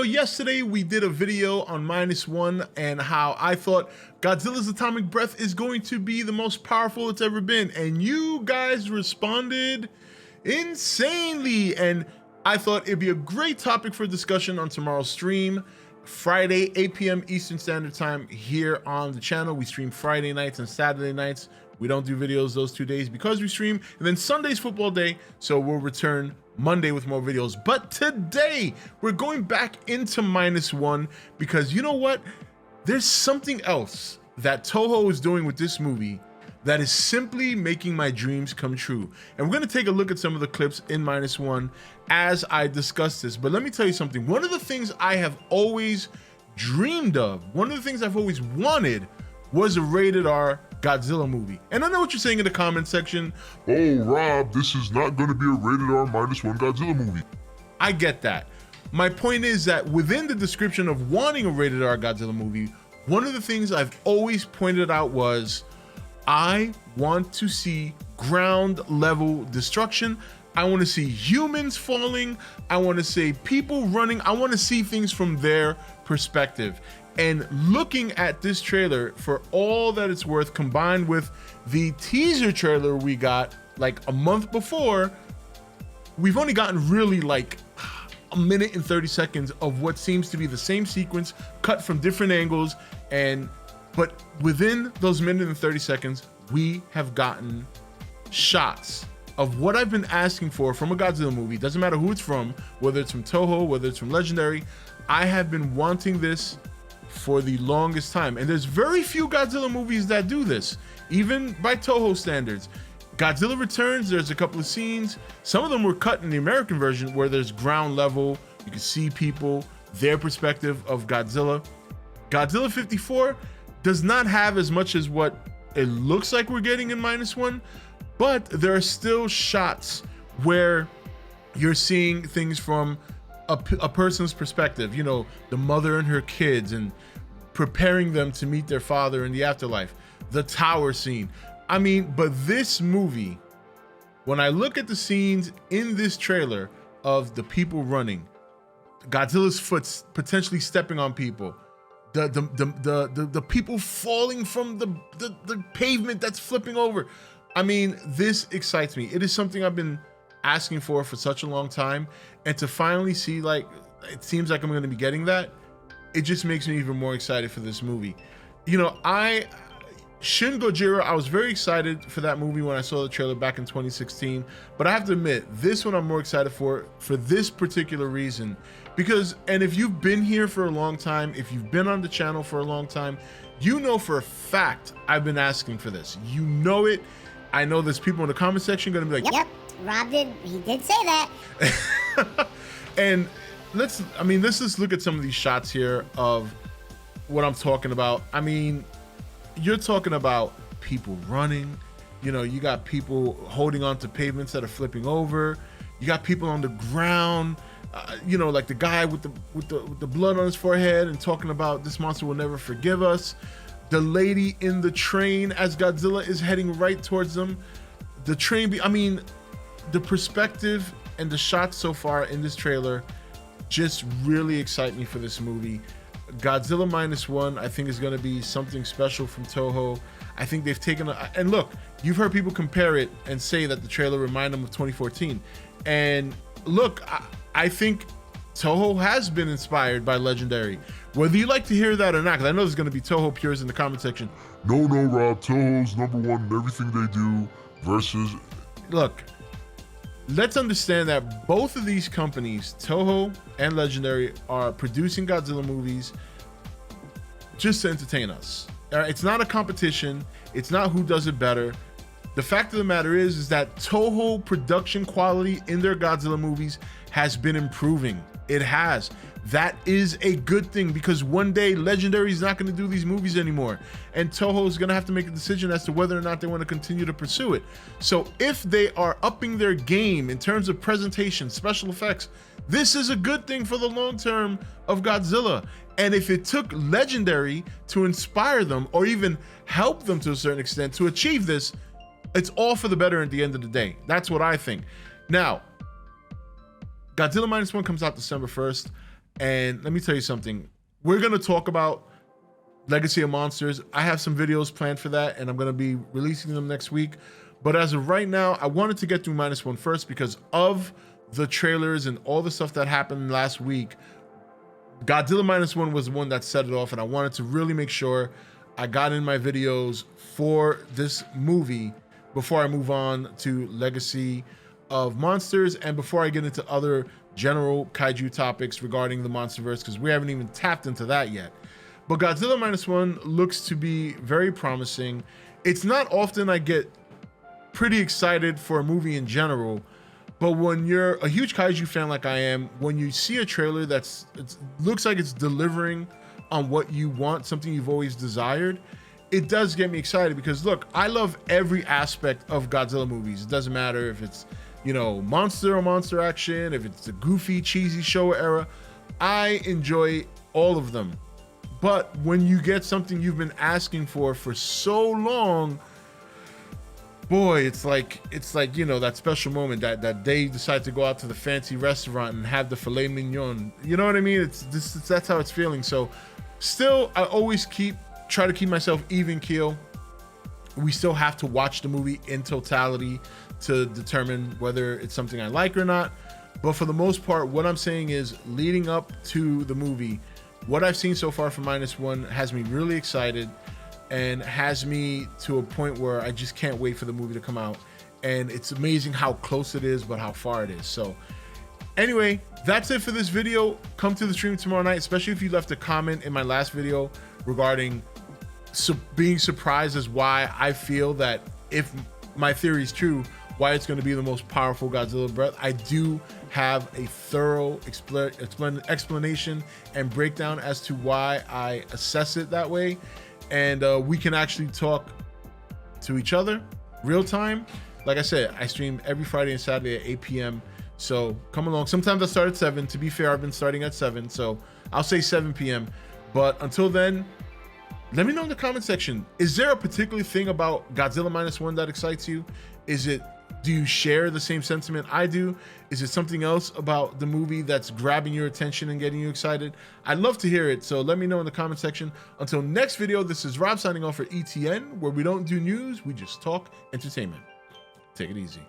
know, yesterday we did a video on -1 and how I thought Godzilla's atomic breath is going to be the most powerful it's ever been, and you guys responded insanely, and I thought it'd be a great topic for discussion on tomorrow's stream, Friday, 8 p.m. Eastern Standard Time here on the channel. We stream Friday nights and Saturday nights. We don't do videos those 2 days because we stream, and then Sunday's football day, so we'll return Monday with more videos. But today we're going back into -1 because you know what? There's something else that Toho is doing with this movie that is simply making my dreams come true. And we're gonna take a look at some of the clips in -1 as I discuss this. But let me tell you something. One of the things I have always dreamed of, one of the things I've always wanted, was a rated R Godzilla movie. And I know what you're saying in the comment section. Oh, Rob, this is not going to be a rated R -1 Godzilla movie. I get that. My point is that within the description of wanting a rated R Godzilla movie, one of the things I've always pointed out was I want to see ground level destruction. I want to see humans falling. I want to see people running. I want to see things from their perspective. And looking at this trailer for all that it's worth, combined with the teaser trailer we got like a month before, we've only gotten really like a minute and 30 seconds of what seems to be the same sequence cut from different angles. But within those minute and 30 seconds, we have gotten shots of what I've been asking for from a Godzilla movie. Doesn't matter who it's from, whether it's from Toho, whether it's from Legendary. I have been wanting this for the longest time, and there's very few Godzilla movies that do this, even by Toho standards. Godzilla Returns, there's a couple of scenes, some of them were cut in the American version where there's ground level, you can see people, their perspective of Godzilla. Godzilla 54 does not have as much as what it looks like we're getting in -1, but there are still shots where you're seeing things from a person's perspective, you know, the mother and her kids and preparing them to meet their father in the afterlife, the tower scene. I mean, but this movie, when I look at the scenes in this trailer of the people running, Godzilla's foot potentially stepping on people, the people falling from the pavement that's flipping over. I mean, this excites me. It is something I've been asking for such a long time, and to finally see, like, it seems like I'm going to be getting that, it just makes me even more excited for this movie. You know, Shin Gojira, I was very excited for that movie when I saw the trailer back in 2016, but I have to admit, this one I'm more excited for this particular reason, because, and if you've been here for a long time, if you've been on the channel for a long time, you know for a fact I've been asking for this. You know it. I know there's people in the comment section going to be like, yep, Rob did say that. And let's just look at some of these shots here of what I'm talking about. I mean, you're talking about people running, you know, you got people holding on to pavements that are flipping over, you got people on the ground, you know, like the guy with the blood on his forehead and talking about this monster will never forgive us. The lady in the train as Godzilla is heading right towards them. The train, I mean, the perspective and the shots so far in this trailer just really excite me for this movie. Godzilla -1, I think, is going to be something special from Toho. I think they've taken and look, you've heard people compare it and say that the trailer reminded them of 2014. And look, I think Toho has been inspired by Legendary. Whether you like to hear that or not, because I know there's going to be Toho purists in the comment section. No, Rob, Toho's #1 in everything they do versus... Look, let's understand that both of these companies, Toho and Legendary, are producing Godzilla movies just to entertain us. It's not a competition. It's not who does it better. The fact of the matter is that Toho production quality in their Godzilla movies has been improving. It has. That is a good thing, because one day Legendary is not going to do these movies anymore, and Toho is going to have to make a decision as to whether or not they want to continue to pursue it. So if they are upping their game in terms of presentation, special effects, this is a good thing for the long term of Godzilla. And if it took Legendary to inspire them or even help them to a certain extent to achieve this, it's all for the better at the end of the day. That's what I think. Now, Godzilla -1 comes out December 1st. And let me tell you something. We're going to talk about Legacy of Monsters. I have some videos planned for that, and I'm going to be releasing them next week. But as of right now, I wanted to get through -1 first because of the trailers and all the stuff that happened last week. Godzilla -1 was the one that set it off, and I wanted to really make sure I got in my videos for this movie before I move on to Legacy of Monsters and before I get into other general kaiju topics regarding the Monsterverse, because we haven't even tapped into that yet. But Godzilla -1 looks to be very promising. It's not often I get pretty excited for a movie in general, but when you're a huge kaiju fan like I am, when you see a trailer it looks like it's delivering on what you want, something you've always desired, it does get me excited. Because look, I love every aspect of Godzilla movies. It doesn't matter if it's, you know, monster or monster action, if it's the goofy, cheesy Showa era, I enjoy all of them. But when you get something you've been asking for so long, boy, it's like, you know, that special moment that they decide to go out to the fancy restaurant and have the filet mignon. You know what I mean? That's how it's feeling. So still, I always try to keep myself even keel. We still have to watch the movie in totality to determine whether it's something I like or not. But for the most part, what I'm saying is, leading up to the movie, what I've seen so far from -1 has me really excited and has me to a point where I just can't wait for the movie to come out. And it's amazing how close it is, but how far it is. So anyway, that's it for this video. Come to the stream tomorrow night, especially if you left a comment in my last video regarding being surprised as why I feel that, if my theory is true, why it's going to be the most powerful Godzilla breath. I do have a thorough explanation and breakdown as to why I assess it that way. And we can actually talk to each other real time. Like I said, I stream every Friday and Saturday at 8 p.m. So come along. Sometimes I start at 7. To be fair, I've been starting at 7. So I'll say 7 p.m. But until then, let me know in the comment section. Is there a particular thing about Godzilla -1 that excites you? Do you share the same sentiment I do? Is it something else about the movie that's grabbing your attention and getting you excited? I'd love to hear it, so let me know in the comment section. Until next video, this is Rob signing off for E.T.N, where we don't do news, we just talk entertainment. Take it easy.